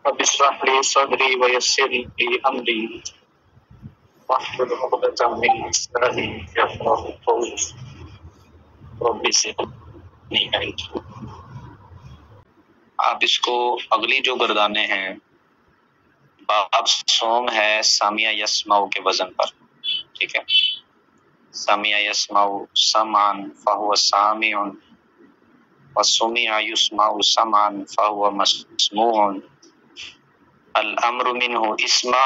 رب اشرح لي صدري ويسر لي أمري واحلل عقدة من لساني يفقهوا قولي رب زدني علما۔ آپ اس کو اگلی جو گردانے ہیں باب سوم ہے سامعہ یسمع کے وزن پر، ٹھیک ہے۔ سامعہ یسمع سمعا فہو سامع، وسمع یسمع سمعا فہو مسموع، الامر منہ اسمع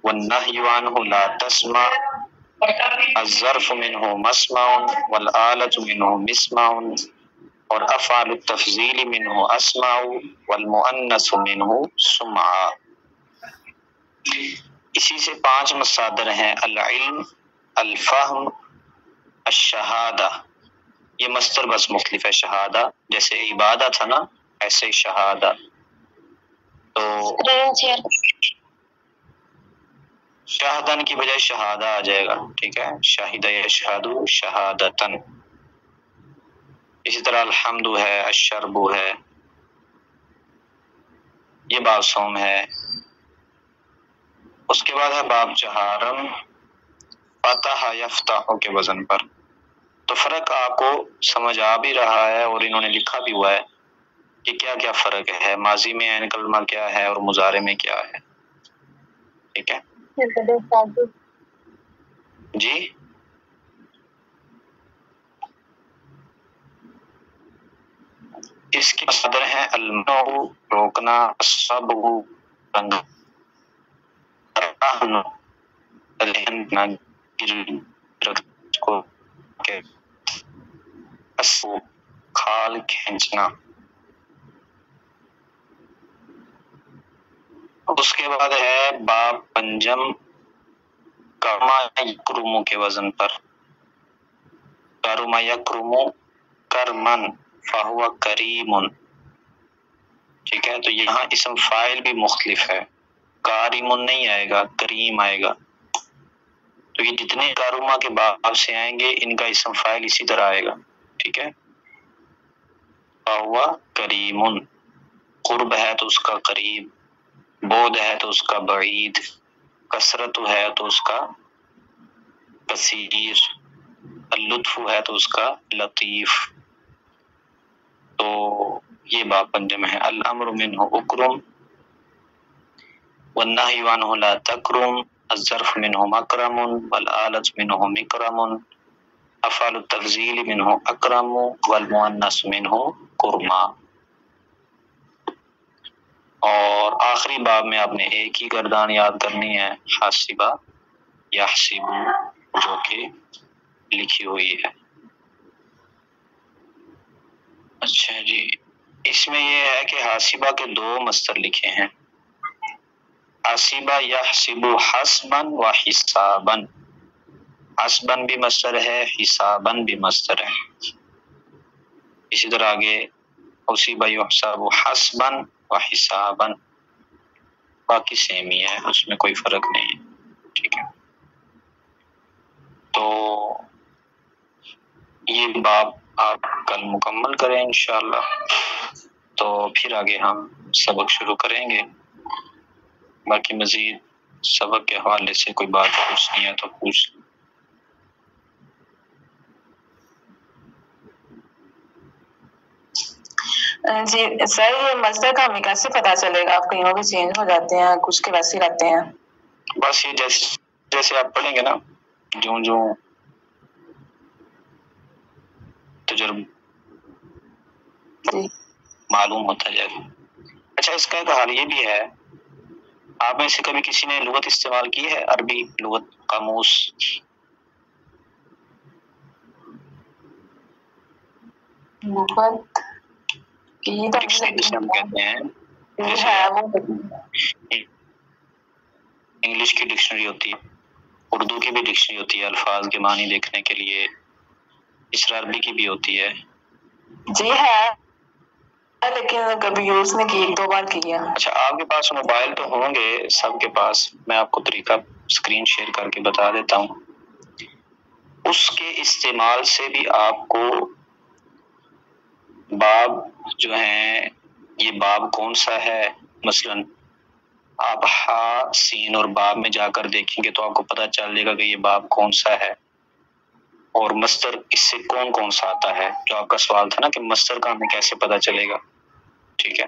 والنہی عنہ لا تسمع، الظرف منہ مسمع والآلۃ منہ مسمع، اور افعال التفضیل منہ اسمع والمؤنث منہ سمع۔ اسی سے 5 مصادر ہیں، العلم، الفہم، الشہادہ۔ یہ مصدر بس مختلف ہے، شہادہ جیسے عبادہ تھا نا، ایسے ہی شہادہ۔ تو شاہدن کی بجائے شہادہ آ جائے گا، ٹھیک ہے، شاہدہ یشہد شہادتن۔ اسی طرح الحمد ہے، الشرب ہے، یہ باب سوم ہے۔ اس کے بعد ہے باب چہارم، فتح یفتح کے وزن پر۔ تو فرق آپ کو سمجھ آ بھی رہا ہے اور انہوں نے لکھا بھی ہوا ہے کہ کیا کیا فرق ہے، ماضی میں عین کلمہ کیا ہے اور مضارع میں کیا ہے، ٹھیک ہے جی۔ اس کے صدر ہیں المنع روکنا، الصبغ رنگ، الرہن الہن کو کھال کھینچنا۔ اس کے بعد ہے باب پنجم، کرما یکرم کے وزن پر۔ کرما یکرم کرمن فہو کریم، ٹھیک ہے۔ تو یہاں اسم فاعل بھی مختلف ہے، کارم نہیں آئے گا، کریم آئے گا۔ تو یہ جتنے کارما کے باب سے آئیں گے ان کا اسم فاعل اسی طرح آئے گا، ٹھیک ہے۔ فہو کریم، قرب ہے تو اس کا قریب، بعد ہے تو اس کا بعید، کثرت ہے تو اس کا کثیر، اللطف ہے تو اس کا لطیف۔ تو یہ باب پنجم ہے، الامر منہ اکرم والنہی عنہ لا تکرم، الظرف منہ مکرم والآلۃ منہ مکرم، افعال التفضیل منہ اکرم والمؤنث منہ کرما۔ اور آخری باب میں آپ نے ایک ہی گردان یاد کرنی ہے، حاسبہ یحسب، جو کہ لکھی ہوئی ہے۔ اچھا جی، اس میں یہ ہے کہ حاسبہ کے 2 مصدر لکھے ہیں، حاسبہ یحسب حسبا و حسابا۔ حسبا بھی مصدر ہے، حسابا بھی مصدر ہے۔ اسی طرح آگے حسبہ یحسب حسبا و حسابا، باقی سیم ہی ہے، اس میں کوئی فرق نہیں ہے، ٹھیک ہے۔ تو یہ باب آپ کل مکمل کریں انشاءاللہ، تو پھر آگے ہم سبق شروع کریں گے۔ باقی مزید سبق کے حوالے سے کوئی بات پوچھنی ہے تو پوچھ لیں۔ جی سر، یہ مصدر کا ہمیں کیسے پتا چلے گا؟ آپ کہیں وہ بھی چینج ہو جاتے ہیں، کچھ کے ویسے رہتے ہیں۔ بس یہ جیسے آپ پڑھیں گے نا، جو تجربہ جی معلوم ہوتا جائے گا۔ اچھا، اس کا ایک حال یہ بھی ہے، آپ میں سے کبھی کسی نے لغت استعمال کی ہے، عربی لغت، قاموس؟ لغت کی ڈکشنری جسے ہم کہتے ہیں، انگلش کی ڈکشنری ہوتی ہے، اردو کی بھی ڈکشنری ہوتی ہے الفاظ کے معنی دیکھنے کے لیے، اس طرح عربی کی بھی ہوتی ہے۔ جی ہے، لیکن کبھی یوز نہیں کی، 1-2 بار کی ہے۔ اچھا، آپ کے پاس موبائل تو ہوں گے سب کے پاس، میں آپ کو طریقہ اسکرین شیئر کر کے بتا دیتا ہوں، اس کے استعمال سے بھی آپ کو باب جو ہیں، یہ باب کون سا ہے، مثلا آپ ہا سین اور باب میں جا کر دیکھیں گے تو آپ کو پتہ چلے گا کہ یہ باب کون سا ہے اور مصدر اس سے کون کون سا آتا ہے. جو آپ کا سوال تھا نا کہ مصدر کا ہمیں کیسے پتہ چلے گا, ٹھیک ہے,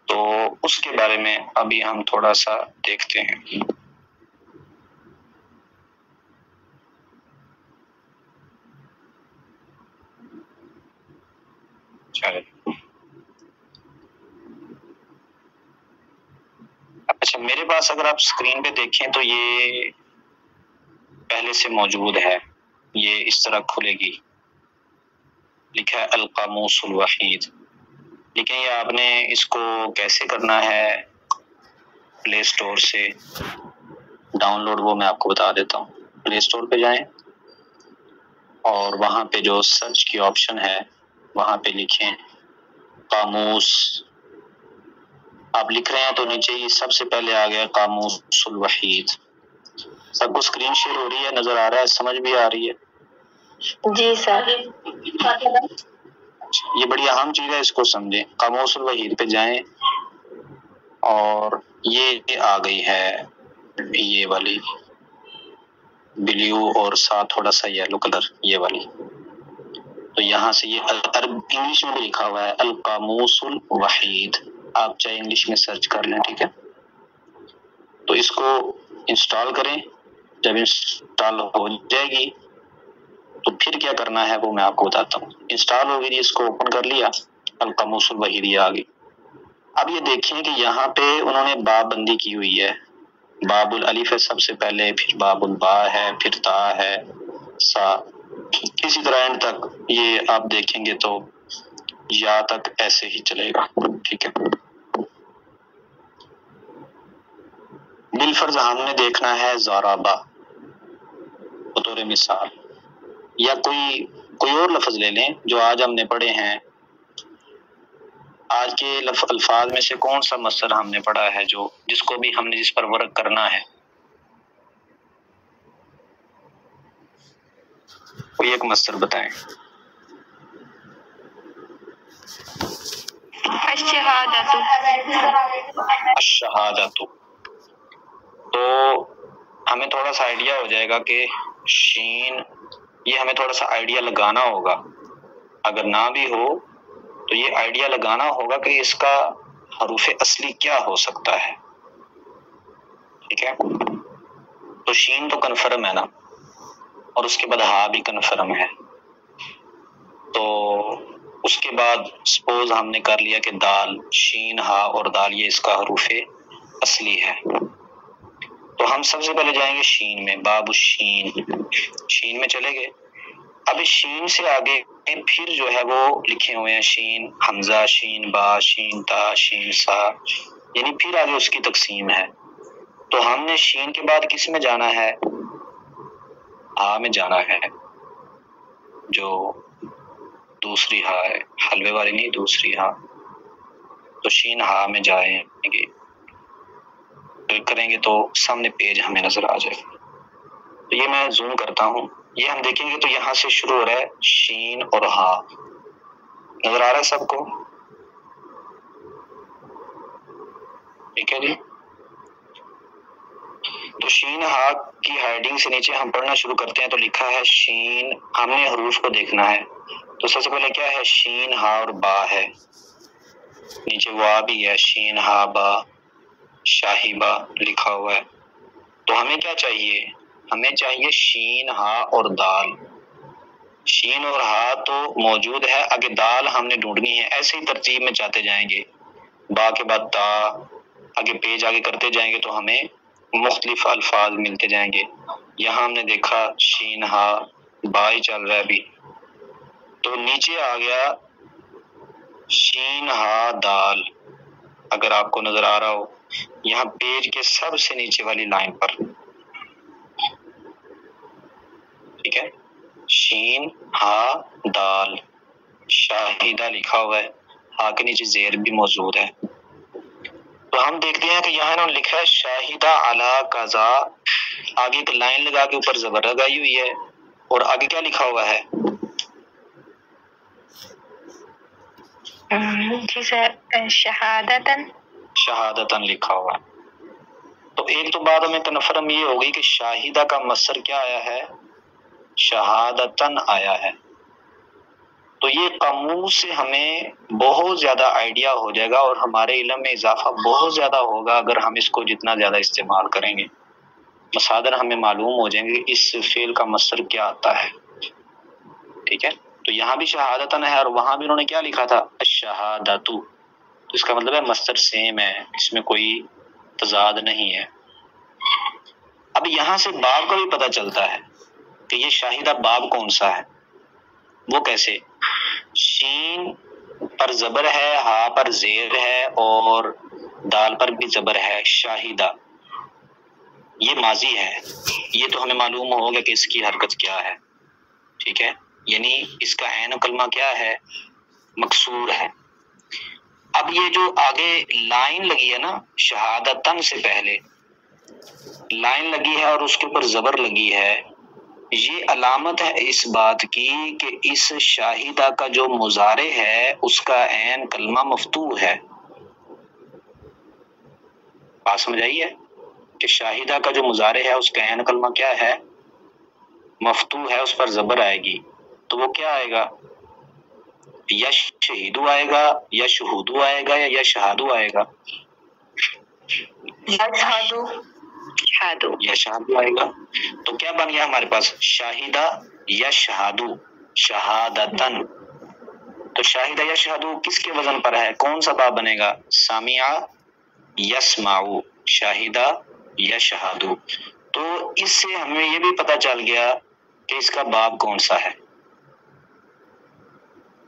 تو اس کے بارے میں ابھی ہم تھوڑا سا دیکھتے ہیں. اچھا, میرے پاس اگر آپ اسکرین پہ دیکھیں تو یہ پہلے سے موجود ہے, یہ اس طرح کھلے گی, لکھا ہے القاموس الوحید. لیکن یہ آپ نے اس کو کیسے کرنا ہے پلے اسٹور سے ڈاؤن لوڈ, وہ میں آپ کو بتا دیتا ہوں. پلے اسٹور پہ جائیں اور وہاں پہ جو سرچ کی آپشن ہے وہاں پہ لکھیں قاموس. آپ لکھ رہے ہیں تو نیچے ہی سب سے پہلے آ گیا قاموس الوحید. سب کو اسکرین شیئر ہو رہی ہے, نظر آ رہا ہے, سمجھ بھی آ رہی ہے؟ جی سر. یہ بڑی اہم چیز ہے, اس کو سمجھیں. قاموس الوحید پہ جائیں اور یہ آ گئی ہے یہ والی بلیو اور ساتھ تھوڑا سا یلو کلر, یہ والی. تو یہاں سے یہ انگلش میں بھی لکھا ہوا ہے القاموس الوحید. آپ چاہے انگلش میں سرچ کر لیں, ٹھیک ہے. تو اس کو انسٹال کریں. جب انسٹال ہو جائے گی تو پھر کیا کرنا ہے وہ میں آپ کو بتاتا ہوں. انسٹال ہوگی جی, اس کو اوپن کر لیا, القاموس الوحید یہ آ گئی. اب یہ دیکھیں کہ یہاں پہ انہوں نے باب بندی کی ہوئی ہے. باب الالف ہے سب سے پہلے, پھر باب البا ہے, پھر تا ہے, سا, اسی طرح اینڈ تک یہ آپ دیکھیں گے تو یا تک ایسے ہی چلے گا, ٹھیک ہے. بالفرض ہم نے دیکھنا ہے ضربہ بطور مثال, یا کوئی اور لفظ لے لیں جو آج ہم نے پڑھے ہیں. آج کے الفاظ میں سے کون سا مصدر ہم نے پڑھا ہے جو جس کو بھی ہم نے جس پر ورک کرنا ہے؟ کوئی ایک مصدر بتائیں. الشہادۃ. تو ہمیں تھوڑا سا آئیڈیا ہو جائے گا کہ شین, یہ ہمیں تھوڑا سا آئیڈیا لگانا ہوگا. اگر نہ بھی ہو تو یہ آئیڈیا لگانا ہوگا کہ اس کا حروف اصلی کیا ہو سکتا ہے, ٹھیک ہے. تو شین تو کنفرم ہے نا, اور اس کے بعد ہا بھی کنفرم ہے. تو اس کے بعد سپوز ہم نے کر لیا کہ دال, شین ہا اور دال یہ اس کا حروف اصلی ہے. تو ہم سب سے پہلے جائیں گے شین میں, باب الشین, شین میں چلے گئے. اب اس شین سے آگے پھر جو ہے وہ لکھے ہوئے ہیں شین حمزہ, شین با, شین تا, شین سا, یعنی پھر آگے اس کی تقسیم ہے. تو ہم نے شین کے بعد کس میں جانا ہے؟ ہا میں جانا ہے, جو دوسری ہا ہے, حلوے والی نہیں, دوسری ہا. تو شین ہا میں جائیں گے, کلک کریں گے تو سامنے پیج ہمیں نظر آ جائے گا. تو یہ میں زوم کرتا ہوں, یہ ہم دیکھیں گے تو یہاں سے شروع ہو رہا ہے شین اور ہا. نظر آ رہا ہے سب کو؟ ٹھیک ہے جی. تو شین ہا کی ہیڈنگ سے نیچے ہم پڑھنا شروع کرتے ہیں. تو لکھا ہے شین, ہم نے حروف کو دیکھنا ہے. تو سب سے پہلے کیا ہے؟ شین ہا اور با ہے, نیچے وا بھی ہے, شین ہا با, شاہی با لکھا ہوا ہے. تو ہمیں کیا چاہیے؟ ہمیں چاہیے شین ہا اور دال. شین اور ہا تو موجود ہے, آگے دال ہم نے ڈھونڈنی ہے. ایسے ہی ترتیب میں چاہتے جائیں گے, با کے بعد تا, آگے پیج آگے کرتے جائیں گے تو ہمیں مختلف الفاظ ملتے جائیں گے. یہاں ہم نے دیکھا شین ہا با ہی چل رہا ہے ابھی. تو نیچے آ گیا شین ہا دال, اگر آپ کو نظر آ رہا ہو یہاں پیج کے سب سے نیچے والی لائن پر, ٹھیک ہے. شین ہا دال, شاہدہ لکھا ہوا ہے, ہا کے نیچے زیر بھی موجود ہے. تو ہم دیکھتے ہیں کہ یہاں انہوں نے لکھا ہے شاہدہ علی قضا, آگے ایک لائن لگا کے اوپر زبر لگائی ہوئی ہے, اور آگے کیا لکھا ہوا ہے؟ جی سر, شہادتن. شہادتن لکھا ہوا ہے۔ تو ایک تو بات ہمیں کنفرم یہ ہوگی کہ شاہدہ کا مصدر کیا آیا ہے؟ شہادتن آیا ہے۔ تو یہ قاموس سے ہمیں بہت زیادہ آئیڈیا ہو جائے گا اور ہمارے علم میں اضافہ بہت زیادہ ہوگا اگر ہم اس کو جتنا زیادہ استعمال کریں گے۔ مصادر ہمیں معلوم ہو جائیں گے کہ اس فعل کا مصدر کیا آتا ہے، ٹھیک ہے۔ تو یہاں بھی شہادتن ہے اور وہاں بھی انہوں نے کیا لکھا تھا؟ الشہادتو۔ تو اس کا مطلب ہے مصدر سیم ہے، اس میں کوئی تضاد نہیں ہے۔ اب یہاں سے باب کا بھی پتہ چلتا ہے کہ یہ شاہدہ باب کون سا ہے۔ وہ کیسے؟ شین پر زبر ہے، ہا پر زیر ہے اور دال پر بھی زبر ہے، شاہدہ۔ یہ ماضی ہے، یہ تو ہمیں معلوم ہوگا کہ اس کی حرکت کیا ہے، ٹھیک ہے، یعنی اس کا عین کلمہ کیا ہے؟ مکسور ہے۔ اب یہ جو آگے لائن لگی ہے نا، شہادتن سے پہلے لائن لگی ہے اور اس کے اوپر زبر لگی ہے، یہ علامت ہے اس بات کی کہ اس شاہدہ کا جو مضارع ہے اس کا عین کلمہ مفتوح ہے۔ بات سمجھ آئی ہے کہ شاہدہ کا جو مضارع ہے اس کا عین کلمہ کیا ہے؟ مفتوح ہے، اس پر زبر آئے گی، تو وہ کیا آئے گا؟ یا شہیدو آئے گا، یا شہودو آئے گا، یا شہادو آئے گا؟ یا شہادو آئے گا۔ تو کیا بن گیا ہمارے پاس؟ شاہدہ یا شہادو، شہادتن۔ تو شاہدہ یا شہادو کس کے وزن پر ہے؟ کون سا باب بنے گا؟ سامعہ یسمعو، شاہدہ یا شہادو۔ تو اس سے ہمیں یہ بھی پتہ چل گیا کہ اس کا باب کون سا ہے۔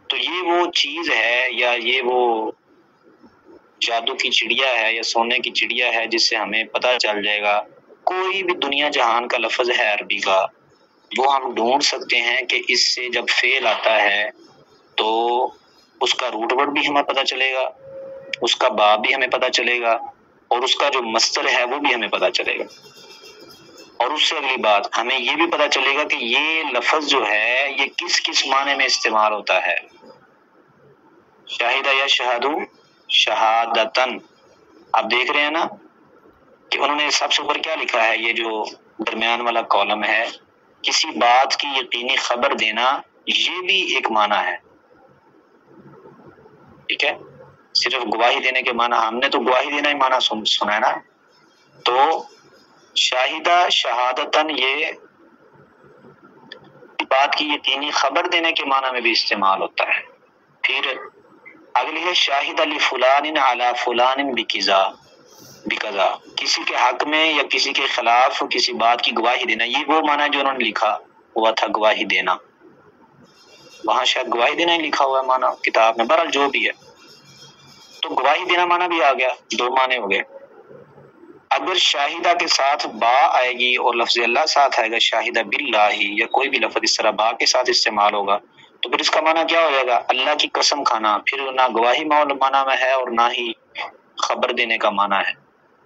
تو یہ وہ چیز ہے یا یہ وہ جادو کی چڑیا ہے یا سونے کی چڑیا ہے جس سے ہمیں پتہ چل جائے گا کوئی بھی دنیا جہان کا لفظ ہے عربی کا، وہ ہم ڈھونڈ سکتے ہیں کہ اس سے جب فعل آتا ہے تو اس کا روٹ ورڈ بھی ہمیں پتہ چلے گا، اس کا باب بھی ہمیں پتہ چلے گا اور اس کا جو مصدر ہے وہ بھی ہمیں پتہ چلے گا۔ اور اس سے اگلی بات ہمیں یہ بھی پتہ چلے گا کہ یہ لفظ جو ہے یہ کس کس معنی میں استعمال ہوتا ہے۔ شاہدہ یا شہادو، شہادتن۔ آپ دیکھ رہے ہیں نا کہ انہوں نے سب سے اوپر کیا لکھا ہے؟ یہ جو درمیان والا کالم ہے، کسی بات کی یقینی خبر دینا، یہ بھی ایک معنی ہے، ٹھیک ہے۔ صرف گواہی دینے کے معنی، ہم نے تو گواہی دینا ہی معنی سنا ہے نا۔ تو شاہدہ شہادتن یہ بات کی یقینی خبر دینے کے معنی میں بھی استعمال ہوتا ہے۔ پھر اگلی ہے شاہد علی فلان علی فلان بکذا، بکذا، کسی کے حق میں یا کسی کے خلاف کسی بات کی گواہی دینا، یہ وہ معنی جو انہوں نے لکھا ہوا تھا، گواہی دینا۔ وہاں شاید گواہی دینا ہی لکھا ہوا ہے معنی کتاب میں، بہرحال جو بھی ہے۔ تو گواہی دینا معنی بھی آ گیا، دو معنی ہو گئے۔ اگر شاہدہ کے ساتھ با آئے گی اور لفظ اللہ ساتھ آئے گا، شاہدہ باللہ، یا کوئی بھی لفظ اس طرح با کے ساتھ استعمال ہوگا تو پھر اس کا معنی کیا ہو جائے گا؟ اللہ کی قسم کھانا۔ پھر نہ گواہی معنی میں ہے اور نہ ہی خبر دینے کا معنی ہے،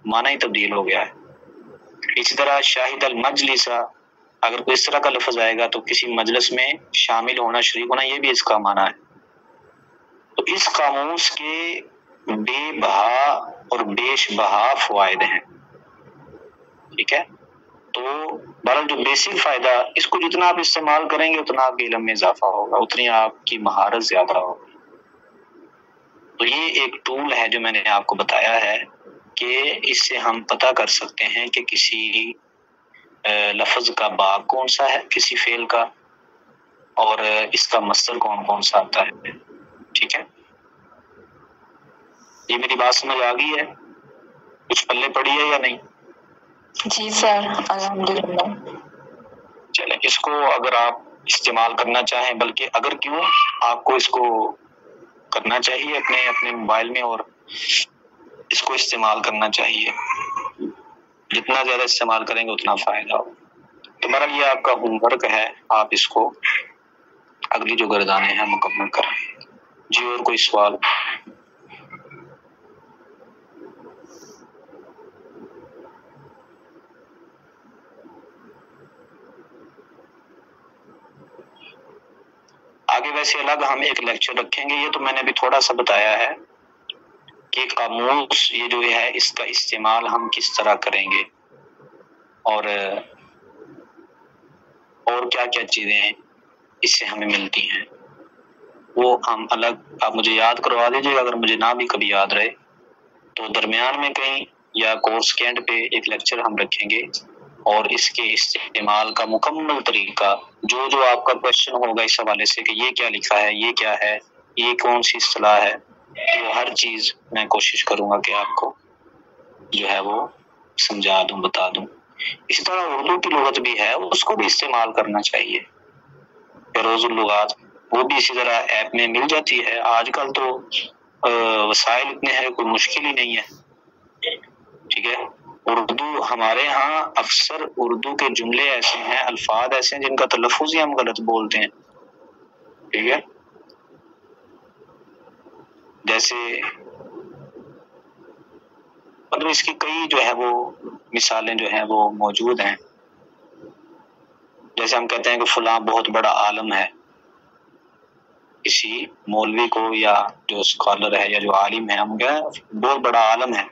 معنی ہی تبدیل ہو گیا ہے۔ اسی طرح شاہد المجلس، اگر کوئی اس طرح کا لفظ آئے گا تو کسی مجلس میں شامل ہونا، شریک ہونا، یہ بھی اس کا معنی ہے۔ تو اس قاموس کے بے بہا اور بیش بہا فوائد ہیں، ٹھیک ہے۔ تو بہرحال جو بیسک فائدہ، اس کو جتنا آپ استعمال کریں گے اتنا آپ کے علم میں اضافہ ہوگا، اتنی آپ کی مہارت زیادہ ہوگی۔ تو یہ ایک ٹول ہے جو میں نے آپ کو بتایا ہے کہ اس سے ہم پتہ کر سکتے ہیں کہ کسی لفظ کا باب کون سا ہے کسی فعل کا، اور اس کا مصدر کون کون سا آتا ہے، ٹھیک ہے۔ یہ میری بات سمجھ آ گئی ہے؟ کچھ پلے پڑی ہے یا نہیں؟ جی سر، الحمدللہ۔ چلیں، اس کو اگر آپ استعمال کرنا چاہیں، بلکہ اگر کیوں آپ کو اس کو کرنا چاہیے اپنے موبائل میں، اور اس کو استعمال کرنا چاہیے، جتنا زیادہ استعمال کریں گے اتنا فائدہ ہو۔ تو بہرحال یہ آپ کا ہوم ورک ہے، آپ اس کو اگلی جو گردانیں ہیں مکمل کریں۔ جی اور کوئی سوال؟ آگے ویسے الگ ہم ایک لیکچر رکھیں گے، یہ تو میں نے ابھی تھوڑا سا بتایا ہے کہ قاموس یہ جو ہے اس کا استعمال ہم کس طرح کریں گے، اور کیا کیا چیزیں اس سے ہمیں ملتی ہیں، وہ ہم الگ آپ مجھے یاد کروا دیجیے گا، اگر مجھے نہ بھی کبھی یاد رہے تو درمیان میں کہیں یا کورس کے اینڈ پہ ایک لیکچر ہم رکھیں گے، اور اس کے استعمال کا مکمل طریقہ، جو جو آپ کا کوشچن ہوگا اس حوالے سے کہ یہ کیا لکھا ہے، یہ کیا ہے، یہ کون سی اصطلاح ہے، وہ ہر چیز میں کوشش کروں گا کہ آپ کو جو ہے وہ سمجھا دوں، بتا دوں۔ اسی طرح اردو کی لغت بھی ہے، اس کو بھی استعمال کرنا چاہیے، فیروز اللغات، وہ بھی اسی طرح ایپ میں مل جاتی ہے۔ آج کل تو وسائل اتنے ہیں، کوئی مشکل ہی نہیں ہے، ٹھیک ہے۔ اردو ہمارے ہاں اکثر اردو کے جملے ایسے ہیں، الفاظ ایسے ہیں جن کا تلفظ ہی ہم غلط بولتے ہیں، ٹھیک ہے۔ جیسے مطلب اس کی کئی جو ہے وہ مثالیں جو ہیں وہ موجود ہیں، جیسے ہم کہتے ہیں کہ فلاں بہت بڑا عالم ہے، کسی مولوی کو یا جو اسکالر ہے یا جو عالم ہے، ہم کہتے ہیں بہت بڑا عالم ہے۔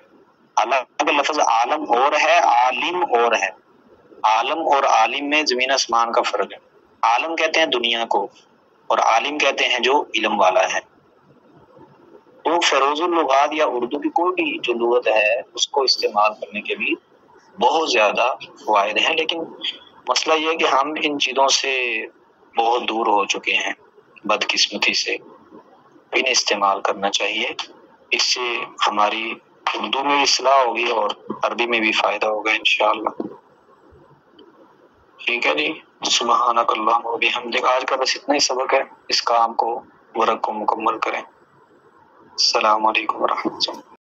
الگ لفظ عالم اور ہے، عالم اور ہے۔ عالم اور عالم میں زمین آسمان کا فرق ہے۔ عالم کہتے ہیں دنیا کو، اور عالم کہتے ہیں جو علم والا ہے۔ تو فیروز اللغات یا اردو کی کوئی بھی جو لغت ہے اس کو استعمال کرنے کے بھی بہت زیادہ فوائد ہیں، لیکن مسئلہ یہ ہے کہ ہم ان چیزوں سے بہت دور ہو چکے ہیں بدقسمتی سے۔ انہیں استعمال کرنا چاہیے، اس سے ہماری اردو میں اصلاح ہوگی اور عربی میں بھی فائدہ ہوگا انشاءاللہ۔ ٹھیک ہے جی، سبحانک اللہم و بحمدک۔ آج کا بس اتنا ہی سبق ہے، اس کام کو ورق کو مکمل کریں۔ السلام علیکم ورحمۃ اللہ۔